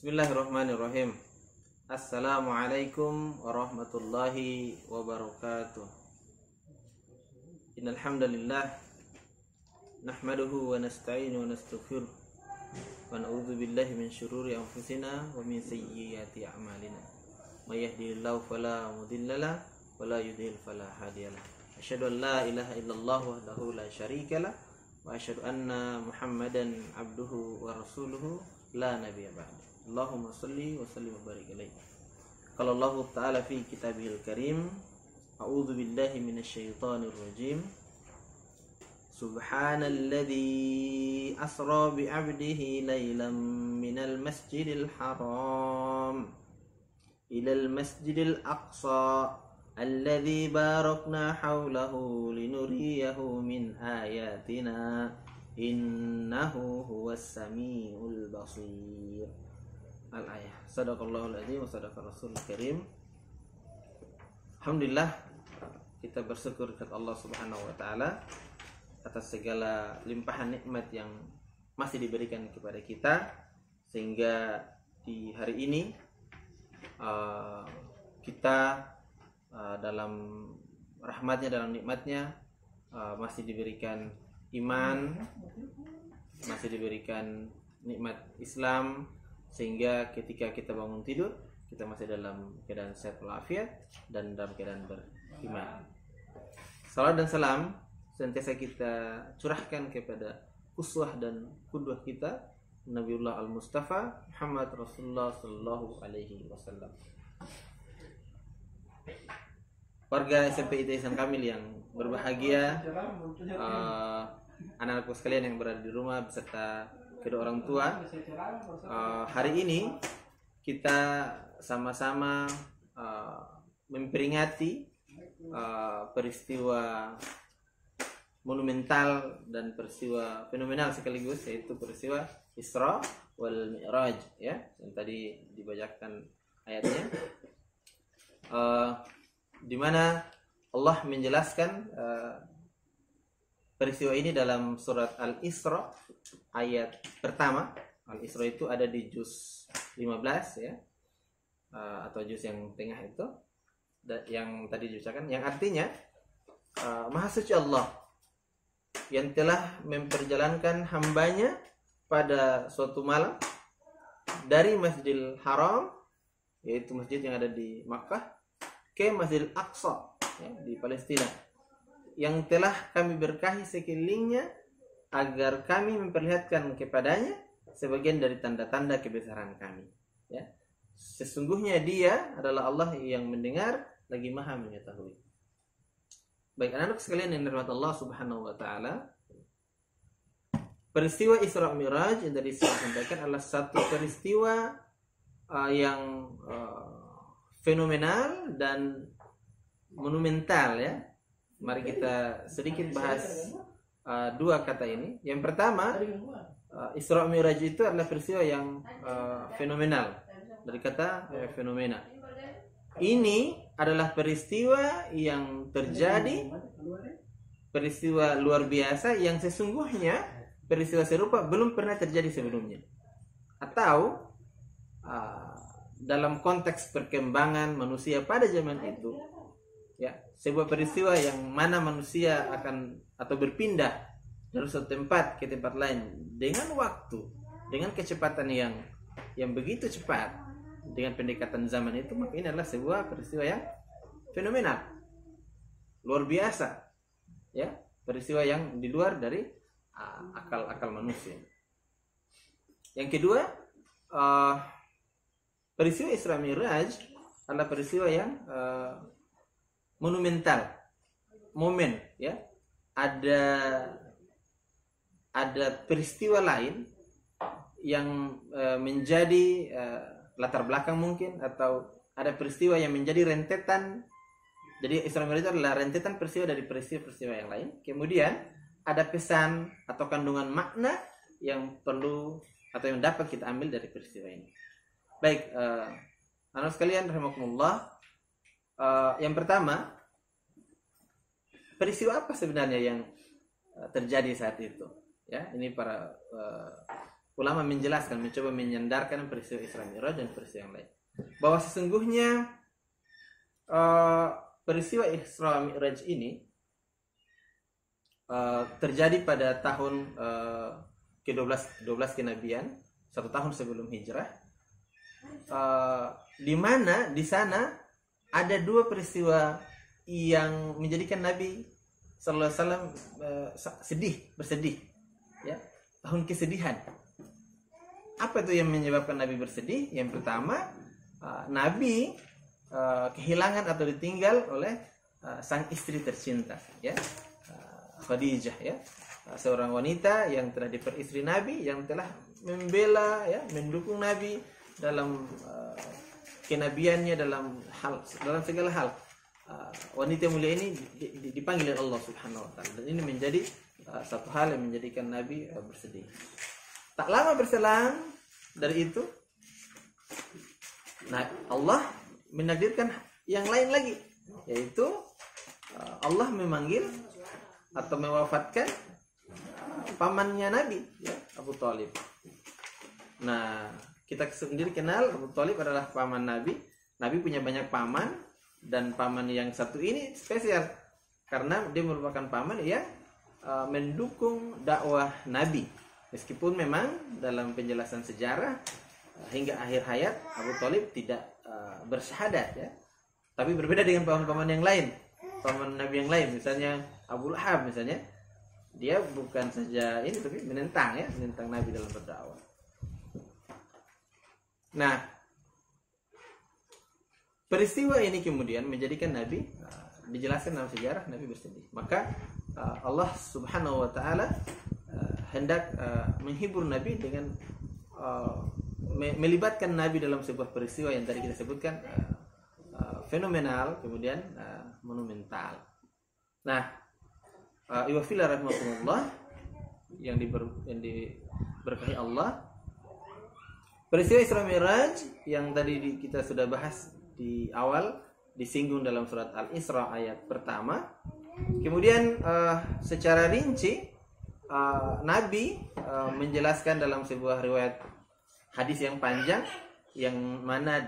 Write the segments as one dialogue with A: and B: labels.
A: Bismillahirrahmanirrahim. Assalamualaikum warahmatullahi wabarakatuh. Innal hamdalillah nahmaduhu wa nasta'inu wa nastaghfiruh wa na'udzu billahi min syururi anfusina wa min sayyiati a'malina. May yahdihillahu fala mudhillalah wa la yudhlil fala hadiyalah. Asyhadu an la ilaha illallah wahdahu la syarikalah wa asyhadu anna Muhammadan abduhu wa rasuluhu la nabiyya ba'da. Allahumma salli wa sallim wa barik alaihi. Qala Allah Ta'ala fi kitabihil karim, a'udzu billahi minasy syaithanir rajim. Subhanalladzi asra bi 'abdihi lailan minal masjidil haram ilal masjidil aqsa alladzi barakna haulahu linuriyahu min ayatina innahu huwas samiul basir. Al-ayah. Sadaqallahul azim wa sadaqa rasulul karim. Alhamdulillah, kita bersyukur kepada Allah Subhanahu wa taala atas segala limpahan nikmat yang masih diberikan kepada kita, sehingga di hari ini kita dalam rahmatnya, dalam nikmatnya masih diberikan iman, masih diberikan nikmat Islam, sehingga ketika kita bangun tidur kita masih dalam keadaan sehat walafiat dan dalam keadaan beriman. Salam dan salam senantiasa kita curahkan kepada uswah dan qudwah kita, Nabiullah Al-Mustafa Muhammad Rasulullah sallallahu alaihi wasallam. Warga SMP IT Ihsan Kamil yang berbahagia, anak-anakku sekalian yang berada di rumah beserta kedua orang tua, hari ini kita sama-sama memperingati peristiwa monumental dan peristiwa fenomenal sekaligus, yaitu peristiwa Isra wal Mi'raj, ya, yang tadi dibacakan ayatnya, di mana Allah menjelaskan peristiwa ini dalam surat Al-Isra ayat pertama. Al-Isra itu ada di juz 15, ya, atau juz yang tengah itu yang tadi diucapkan, yang artinya Maha Suci Allah yang telah memperjalankan hambanya pada suatu malam dari Masjidil Haram, yaitu masjid yang ada di Makkah, ke Masjidil Aqsa, ya, di Palestina, yang telah kami berkahi sekelilingnya agar kami memperlihatkan kepadanya sebagian dari tanda-tanda kebesaran kami, ya. Sesungguhnya Dia adalah Allah yang mendengar lagi Maha mengetahui. Baik, anak-anak sekalian yang dirahmati Allah Subhanahu wa taala, peristiwa Isra Mi'raj yang tadi saya sampaikan adalah satu peristiwa yang fenomenal dan monumental, ya. Mari kita sedikit bahas dua kata ini. Yang pertama, Isra Mi'raj itu adalah peristiwa yang fenomenal, dari kata fenomena. Ini adalah peristiwa yang terjadi, peristiwa luar biasa yang sesungguhnya peristiwa serupa belum pernah terjadi sebelumnya. Atau dalam konteks perkembangan manusia pada zaman itu, ya, sebuah peristiwa yang mana manusia akan atau berpindah dari suatu tempat ke tempat lain dengan waktu, dengan kecepatan yang begitu cepat, dengan pendekatan zaman itu, maka ini adalah sebuah peristiwa yang fenomenal, luar biasa, ya, peristiwa yang di luar dari akal manusia. Yang kedua, peristiwa Isra Mi'raj adalah peristiwa yang monumental, momen, ya. Ada peristiwa lain yang menjadi latar belakang mungkin, atau ada peristiwa yang menjadi rentetan. Jadi Isra Mi'raj adalah rentetan peristiwa dari peristiwa-peristiwa yang lain. Kemudian ada pesan atau kandungan makna yang perlu atau yang dapat kita ambil dari peristiwa ini. Baik, anak sekalian rahimakumullah, yang pertama, peristiwa apa sebenarnya yang terjadi saat itu? Ya, ini para ulama menjelaskan, mencoba menyandarkan peristiwa Isra Mi'raj dan peristiwa yang lain, bahwa sesungguhnya peristiwa Isra Mi'raj ini terjadi pada tahun ke-12 kenabian, 1 tahun sebelum hijrah, di mana di sana ada 2 peristiwa yang menjadikan Nabi sallallahu alaihi wasallam bersedih, ya, tahun kesedihan. Apa itu yang menyebabkan Nabi bersedih? Yang pertama, Nabi kehilangan atau ditinggal oleh sang istri tercinta, ya, Khadijah, ya, seorang wanita yang telah diperistri Nabi, yang telah membela, ya, mendukung Nabi dalam kenabiannya, dalam segala hal. Wanita mulia ini dipanggil oleh Allah Subhanahu wa taala, dan ini menjadi satu hal yang menjadikan Nabi bersedih. Tak lama berselang dari itu, nah, Allah menakdirkan yang lain lagi, yaitu Allah memanggil atau mewafatkan pamannya Nabi, ya, Abu Thalib. Nah, kita sendiri kenal Abu Thalib adalah paman Nabi. Nabi punya banyak paman, dan paman yang satu ini spesial karena dia merupakan paman yang mendukung dakwah Nabi. Meskipun memang dalam penjelasan sejarah hingga akhir hayat Abu Thalib tidak bersyahadat, ya. Tapi berbeda dengan paman-paman yang lain, paman Nabi yang lain, misalnya Abu Lahab misalnya, dia bukan saja ini tapi menentang Nabi dalam berdakwah. Nah, peristiwa ini kemudian menjadikan Nabi, dijelaskan dalam sejarah, Nabi bersedih. Maka Allah Subhanahu wa taala hendak menghibur Nabi dengan melibatkan Nabi dalam sebuah peristiwa yang tadi kita sebutkan fenomenal, kemudian monumental. Nah, iwafillah rahmatullah yang diberkahi Allah, peristiwa Isra Mi'raj yang tadi kita sudah bahas di awal, disinggung dalam surat Al-Isra ayat pertama. Kemudian secara rinci Nabi menjelaskan dalam sebuah riwayat hadis yang panjang, yang mana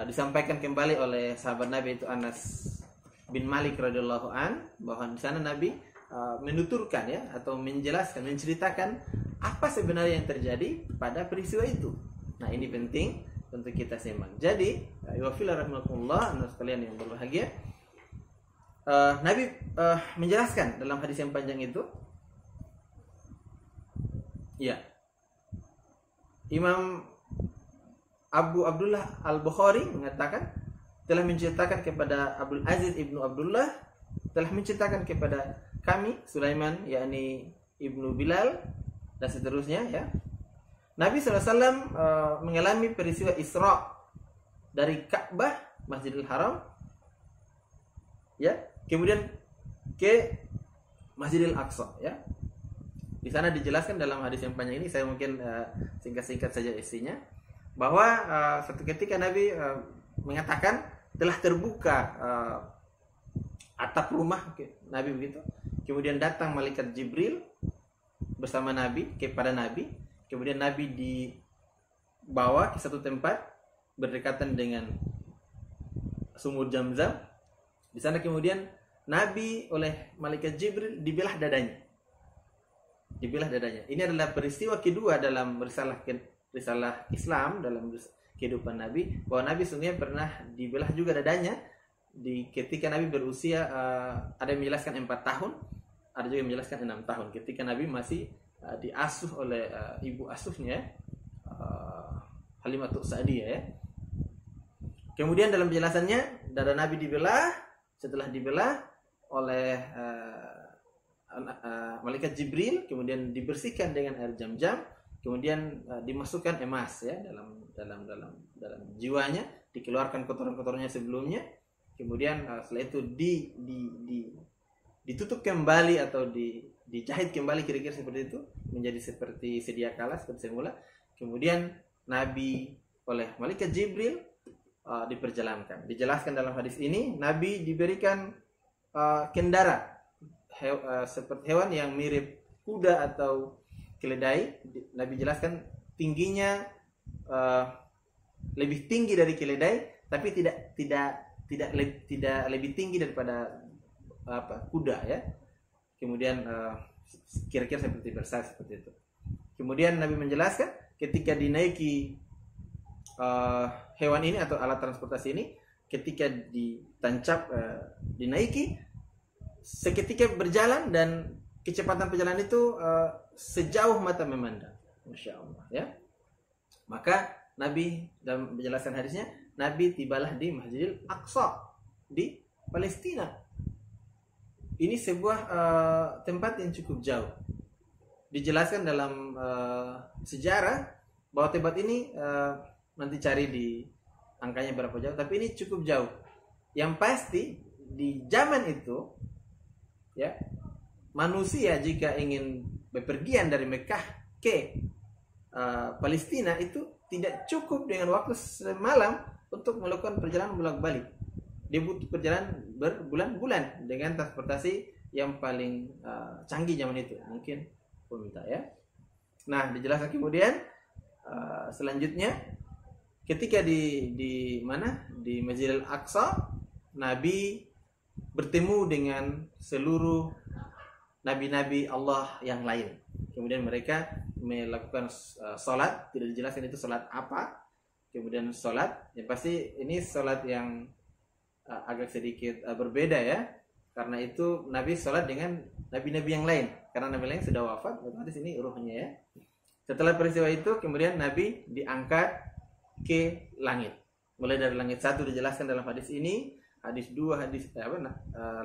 A: disampaikan kembali oleh sahabat Nabi itu Anas bin Malik radhiyallahu an, bahwa di sana Nabi menuturkan, ya, atau menjelaskan, menceritakan apa sebenarnya yang terjadi pada peristiwa itu. Nah, ini penting untuk kita simak. Jadi, wafillah rahmatullah, anak sekalian yang berbahagia, Nabi menjelaskan dalam hadis yang panjang itu, ya, Imam Abu Abdullah Al-Bukhari mengatakan, telah menceritakan kepada Abdul Aziz ibnu Abdullah, telah menceritakan kepada kami Sulaiman, yakni ibnu Bilal, dan seterusnya, ya. Nabi SAW mengalami peristiwa Isra dari Ka'bah, Masjidil Haram, ya, kemudian ke Masjidil Aqsa, ya. Di sana dijelaskan dalam hadis yang panjang ini, saya mungkin singkat-singkat saja isinya, bahwa suatu ketika Nabi mengatakan telah terbuka atap rumah Nabi begitu. Kemudian datang malaikat Jibril bersama Nabi kepada Nabi. Kemudian Nabi dibawa ke satu tempat berdekatan dengan sumur Zamzam. Di sana kemudian Nabi oleh malaikat Jibril dibelah dadanya. Dibelah dadanya. Ini adalah peristiwa kedua dalam risalah Islam, dalam kehidupan Nabi, bahwa Nabi sebenarnya pernah dibelah juga dadanya ketika Nabi berusia, ada yang menjelaskan 4 tahun, ada juga yang menjelaskan 6 tahun, ketika Nabi masih diasuh oleh ibu asuhnya, Halimatus Sa'diyah, ya. Kemudian dalam penjelasannya, dada Nabi dibelah, setelah dibelah oleh malaikat Jibril, kemudian dibersihkan dengan air Zam-Zam, kemudian dimasukkan emas, ya, dalam jiwanya, dikeluarkan kotoran-kotorannya sebelumnya, kemudian setelah itu ditutup kembali atau dijahit kembali, kira-kira seperti itu, menjadi seperti sedia kala, seperti semula. Kemudian Nabi oleh malaikat Jibril diperjalankan. Dijelaskan dalam hadis ini, Nabi diberikan kendara seperti hewan yang mirip kuda atau keledai. Nabi jelaskan tingginya lebih tinggi dari keledai, tapi tidak lebih tinggi daripada kuda ya. Kemudian kira-kira seperti Versailles seperti itu. Kemudian Nabi menjelaskan ketika dinaiki hewan ini atau alat transportasi ini, ketika ditancap dinaiki, seketika berjalan dan kecepatan perjalanan itu sejauh mata memandang. Masya Allah ya. Maka Nabi dalam menjelaskan hadisnya, Nabi tibalah di Masjidil Aqsa di Palestina. Ini sebuah tempat yang cukup jauh. Dijelaskan dalam sejarah bahwa tempat ini nanti cari di angkanya berapa jauh, tapi ini cukup jauh. Yang pasti di zaman itu ya, manusia jika ingin bepergian dari Mekah ke Palestina itu tidak cukup dengan waktu semalam untuk melakukan perjalanan bolak-balik. Dia butuh perjalanan berbulan-bulan dengan transportasi yang paling canggih zaman itu, mungkin minta ya. Nah, dijelaskan kemudian selanjutnya ketika di mana di Masjidil Aqsa, Nabi bertemu dengan seluruh nabi-nabi Allah yang lain. Kemudian mereka melakukan sholat, tidak dijelaskan itu sholat apa. Kemudian sholat, yang pasti ini sholat yang agak sedikit berbeda ya, karena itu Nabi sholat dengan nabi-nabi yang lain, karena nabi lain sudah wafat, otomatis ini ruhnya ya. Setelah peristiwa itu kemudian Nabi diangkat ke langit, mulai dari langit 1 dijelaskan dalam hadis ini, hadis 2,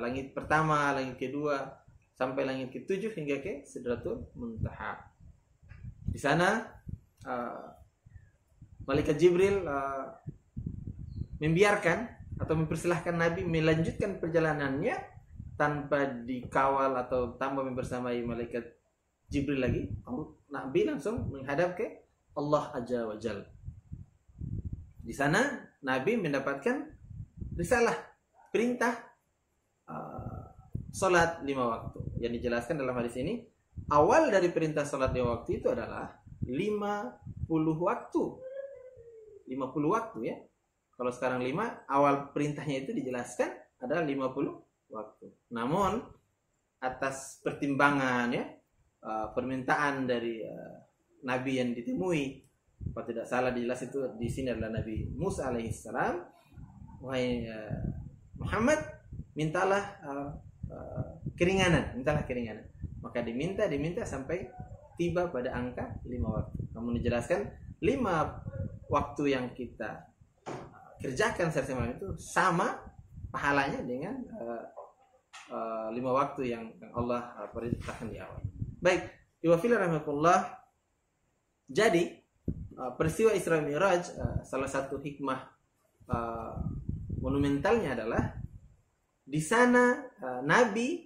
A: langit pertama, langit kedua, sampai langit ke-7 hingga ke Sidratul Muntaha. Di sana Malaikat Jibril membiarkan atau mempersilahkan Nabi melanjutkan perjalanannya tanpa dikawal atau tanpa membersamai Malaikat Jibril lagi. Nabi langsung menghadap ke Allah Azza wa Jalla. Di sana Nabi mendapatkan risalah, perintah salat 5 waktu. Yang dijelaskan dalam hadis ini, awal dari perintah salat 5 waktu itu adalah 50 waktu. 50 waktu ya. Kalau sekarang 5, awal perintahnya itu dijelaskan adalah 50 waktu. Namun atas pertimbangan ya, permintaan dari Nabi yang ditemui, kalau tidak salah dijelas itu di sini adalah Nabi Musa alaihissalam, wahai Muhammad, mintalah keringanan. Maka diminta sampai tiba pada angka 5 waktu. Namun dijelaskan 5 waktu yang kita kerjakan sehari malam itu sama pahalanya dengan 5 waktu yang Allah perintahkan di awal. Baik, iwafil rahmatullah. Jadi peristiwa Isra Mi'raj, salah satu hikmah monumentalnya adalah di sana Nabi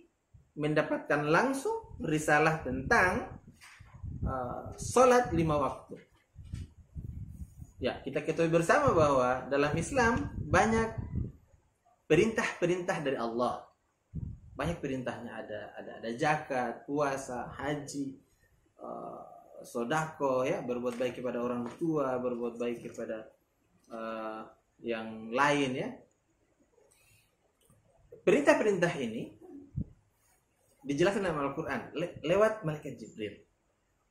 A: mendapatkan langsung risalah tentang salat 5 waktu. Ya, kita ketahui bersama bahwa dalam Islam banyak perintah-perintah dari Allah. Banyak perintahnya, ada zakat, puasa, haji, sedekah ya, berbuat baik kepada orang tua, berbuat baik kepada yang lain ya. Perintah-perintah ini dijelaskan dalam Al-Qur'an lewat malaikat Jibril.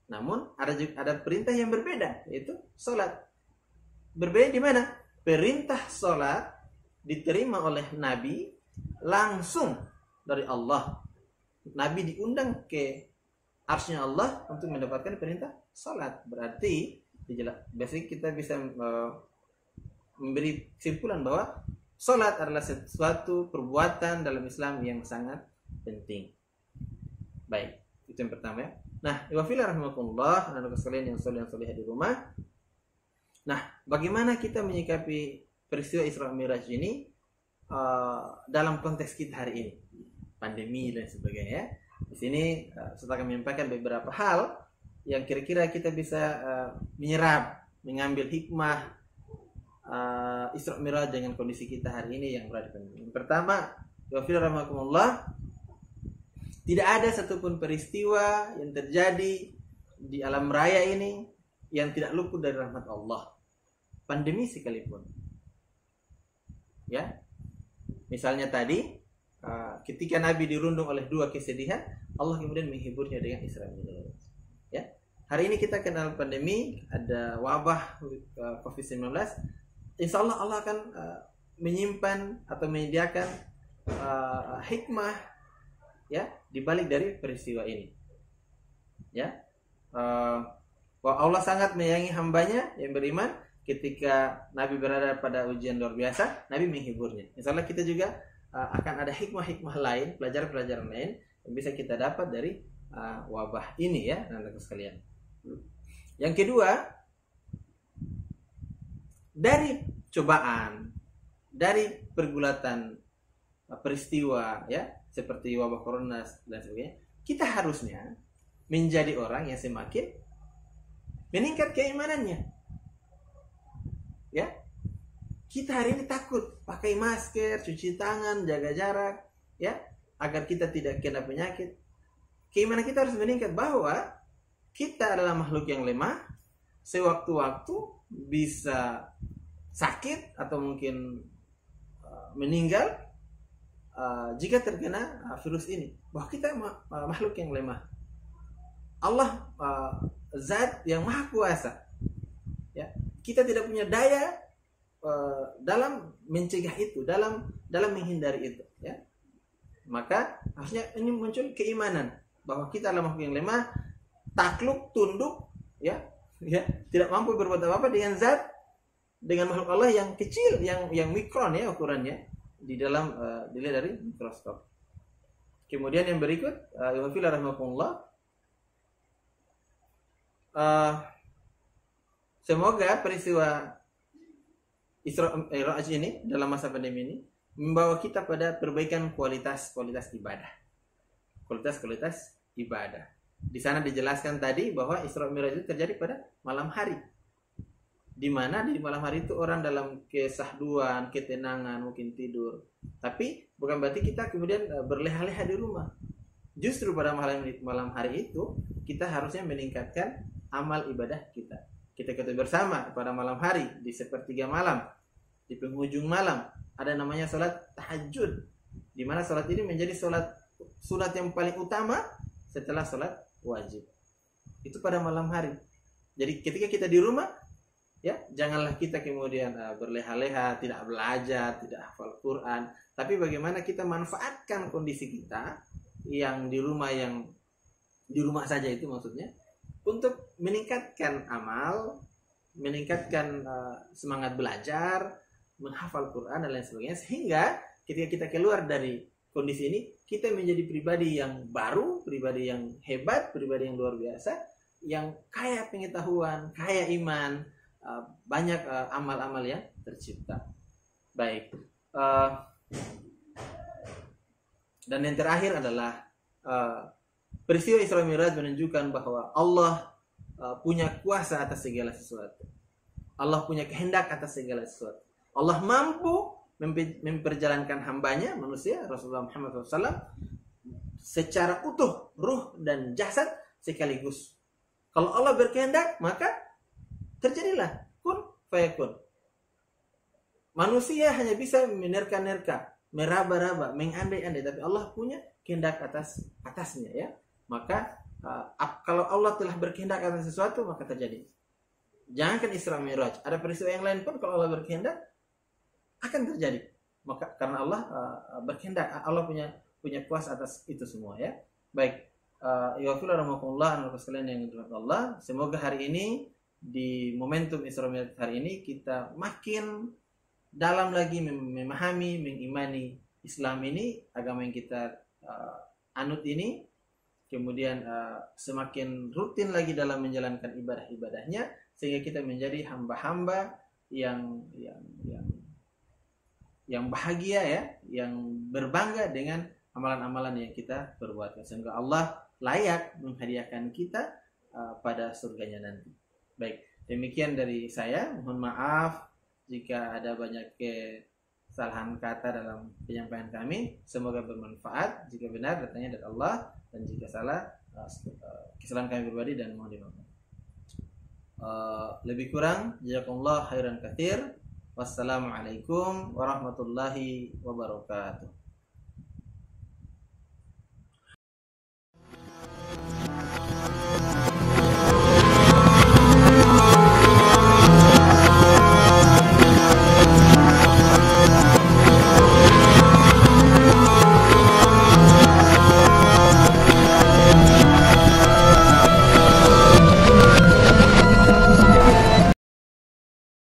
A: Namun ada perintah yang berbeda, yaitu salat. Berbeda di mana? Perintah salat diterima oleh Nabi langsung dari Allah. Nabi diundang ke arsy-Nya Allah untuk mendapatkan perintah salat. Berarti biasanya kita bisa memberi kesimpulan bahwa salat adalah sesuatu perbuatan dalam Islam yang sangat penting. Baik, itu yang pertama ya. Nah, wafillah rahmatullah, anak-anak sekalian yang soleh di rumah. Nah, bagaimana kita menyikapi peristiwa Isra Mi'raj ini dalam konteks kita hari ini, pandemi dan sebagainya. Di sini saya akan menyampaikan beberapa hal yang kira-kira kita bisa menyerap, mengambil hikmah Isra Mi'raj dengan kondisi kita hari ini yang berada di pandemi. Yang pertama, wafillah rahmatullah, Tidak ada satupun peristiwa yang terjadi di alam raya ini yang tidak luput dari rahmat Allah. Pandemi sekalipun. Ya. Misalnya tadi ketika Nabi dirundung oleh dua kesedihan, Allah kemudian menghiburnya dengan Isra Mi'raj. Ya. Hari ini kita kenal pandemi, ada wabah COVID-19. Insya Allah Allah akan menyimpan atau menyediakan hikmah, ya, dibalik dari peristiwa ini. Ya. Bahwa Allah sangat menyayangi hambanya yang beriman. Ketika Nabi berada pada ujian luar biasa, Nabi menghiburnya. Insya Allah kita juga akan ada hikmah-hikmah lain, pelajaran-pelajaran lain yang bisa kita dapat dari wabah ini, ya, anak-anak sekalian. Yang kedua, dari cobaan, dari pergulatan peristiwa, ya, seperti wabah corona dan sebagainya, kita harusnya menjadi orang yang semakin meningkat keimanannya. Ya, kita hari ini takut pakai masker, cuci tangan, jaga jarak, ya, agar kita tidak kena penyakit. Keimanan kita harus meningkat bahwa kita adalah makhluk yang lemah, sewaktu-waktu bisa sakit atau mungkin meninggal jika terkena virus ini. Bahwa kita makhluk yang lemah. Allah zat yang maha kuasa. Ya, kita tidak punya daya dalam mencegah itu, dalam menghindari itu, ya. Maka harusnya ini muncul keimanan bahwa kita adalah makhluk yang lemah, takluk, tunduk, ya, tidak mampu berbuat apa-apa dengan zat, dengan makhluk Allah yang kecil, yang mikron, ya, ukurannya di dalam dilihat dari mikroskop. Kemudian yang berikut, semoga peristiwa Isra Mi'raj ini dalam masa pandemi ini membawa kita pada perbaikan kualitas ibadah. Kualitas ibadah. Di sana dijelaskan tadi bahwa Isra Mi'raj itu terjadi pada malam hari. Di mana di malam hari itu orang dalam kesahduan, ketenangan, mungkin tidur. Tapi bukan berarti kita kemudian berleha-leha di rumah. Justru pada malam hari itu kita harusnya meningkatkan amal ibadah kita. Kita bersama pada malam hari di sepertiga malam, di penghujung malam ada namanya salat tahajud, di mana salat ini menjadi salat yang paling utama setelah salat wajib. Itu pada malam hari. Jadi ketika kita di rumah, ya, janganlah kita kemudian berleha-leha, tidak belajar, tidak hafal Quran, tapi bagaimana kita manfaatkan kondisi kita yang di rumah saja itu maksudnya, untuk meningkatkan amal, meningkatkan semangat belajar, menghafal Quran dan lain sebagainya, sehingga ketika kita keluar dari kondisi ini, kita menjadi pribadi yang baru, pribadi yang hebat, pribadi yang luar biasa, yang kaya pengetahuan, kaya iman, banyak amal-amal yang tercipta. Baik. Dan yang terakhir adalah peristiwa Isra Mi'raj menunjukkan bahwa Allah punya kuasa atas segala sesuatu. Allah punya kehendak atas segala sesuatu. Allah mampu memperjalankan hambanya, manusia, Rasulullah Muhammad SAW, secara utuh, ruh dan jasad sekaligus. Kalau Allah berkehendak, maka terjadilah kun fayakun. Manusia hanya bisa menerka-nerka, meraba-raba, mengandai-andai, tapi Allah punya kehendak atasnya, ya. Maka kalau Allah telah berkehendak atas sesuatu, maka terjadi. Jangankan Isra Mi'raj, ada peristiwa yang lain pun kalau Allah berkehendak akan terjadi. Maka karena Allah berkehendak, Allah punya kuasa atas itu semua, ya. Baik, anak sekalian yang dirahmati Allah, semoga hari ini di momentum Isra Mi'raj hari ini kita makin dalam lagi memahami, mengimani Islam ini, agama yang kita anut ini, kemudian semakin rutin lagi dalam menjalankan ibadah-ibadahnya, sehingga kita menjadi hamba-hamba yang bahagia, ya, yang berbangga dengan amalan-amalan yang kita perbuat, sehingga Allah layak menghadiahkan kita pada surganya nanti. Baik, demikian dari saya. Mohon maaf jika ada banyak kesalahan kata dalam penyampaian kami. Semoga bermanfaat. Jika benar datangnya dari Allah. dan jika salah kesalahan kami pribadi dan mohon dimaafkan. Lebih kurang jazakumullah khairan katsir. Wassalamualaikum warahmatullahi wabarakatuh.